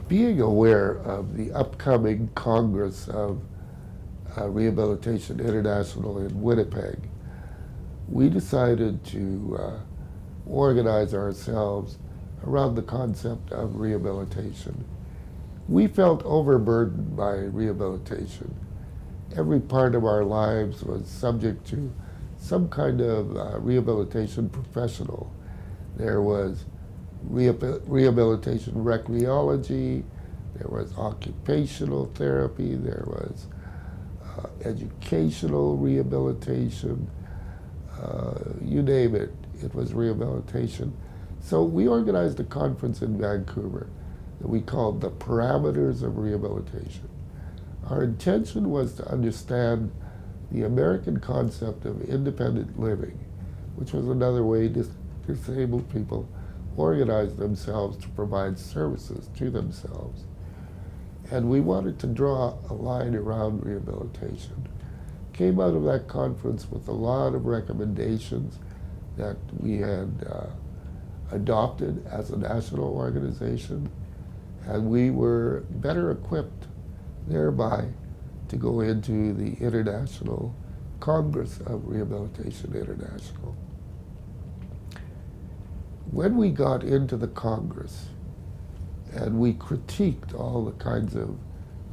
Being aware of the upcoming Congress of Rehabilitation International in Winnipeg, we decided to organize ourselves around the concept of rehabilitation. We felt overburdened by rehabilitation. Every part of our lives was subject to some kind of rehabilitation professional. There was rehabilitation radiology, there was occupational therapy, there was educational rehabilitation, you name it, it was rehabilitation. So we organized a conference in Vancouver that we called the Parameters of Rehabilitation. Our intention was to understand the American concept of independent living, which was another way disabled people organize themselves to provide services to themselves. And we wanted to draw a line around rehabilitation. Came out of that conference with a lot of recommendations that we had adopted as a national organization, and we were better equipped thereby to go into the International Congress of Rehabilitation International. When we got into the Congress and we critiqued all the kinds of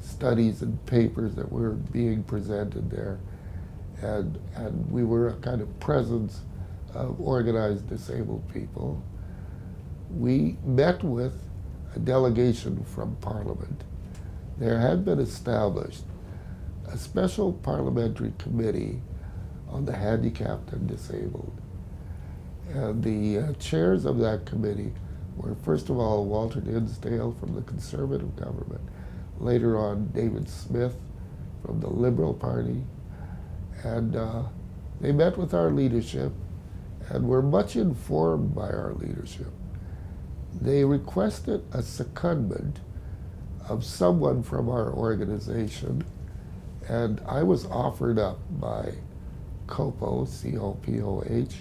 studies and papers that were being presented there, and we were a kind of presence of organized disabled people, we met with a delegation from Parliament. There had been established a special parliamentary committee on the handicapped and disabled. And the chairs of that committee were, first of all, Walter Dinsdale from the Conservative government, later on David Smith from the Liberal Party, and they met with our leadership and were much informed by our leadership. They requested a secondment of someone from our organization, and I was offered up by COPOH, C-O-P-O-H,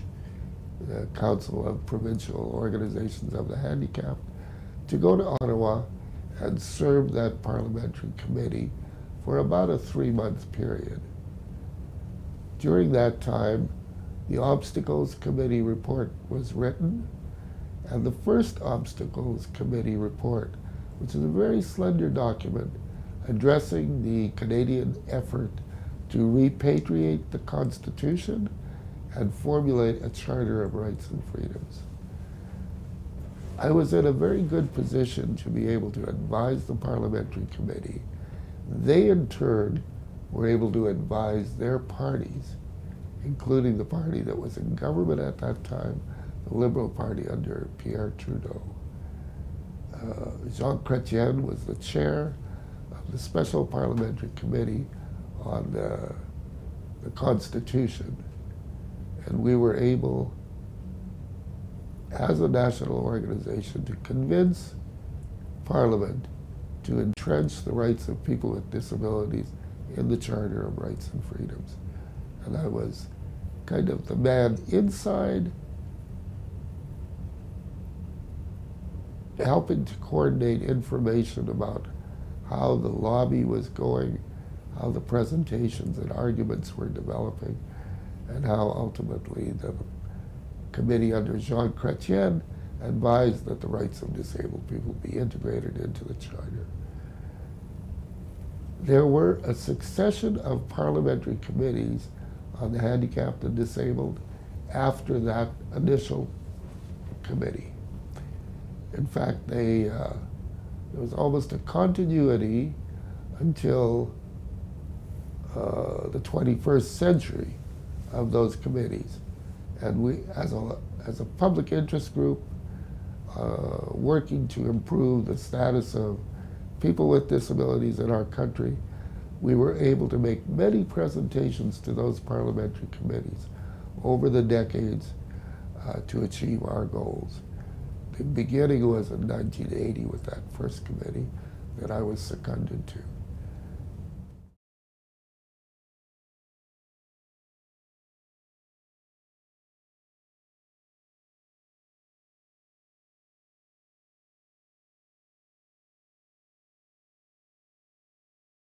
the Council of Provincial Organizations of the Handicapped, to go to Ottawa and serve that parliamentary committee for about a 3-month period. During that time, the Obstacles Committee report was written, and the first Obstacles Committee report, which is a very slender document addressing the Canadian effort to repatriate the Constitution and formulate a Charter of Rights and Freedoms. I was in a very good position to be able to advise the parliamentary committee. They, in turn, were able to advise their parties, including the party that was in government at that time, the Liberal Party under Pierre Trudeau. Jean Chrétien was the chair of the Special Parliamentary Committee on the Constitution, and we were able, as a national organization, to convince Parliament to entrench the rights of people with disabilities in the Charter of Rights and Freedoms. And I was kind of the man inside, helping to coordinate information about how the lobby was going, how the presentations and arguments were developing, and how ultimately the committee under Jean Chrétien advised that the rights of disabled people be integrated into the Charter. There were a succession of parliamentary committees on the handicapped and disabled after that initial committee. In fact, there was almost a continuity until the 21st century of those committees. And we, as a public interest group, working to improve the status of people with disabilities in our country, we were able to make many presentations to those parliamentary committees over the decades to achieve our goals. The beginning was in 1980 with that first committee that I was seconded to.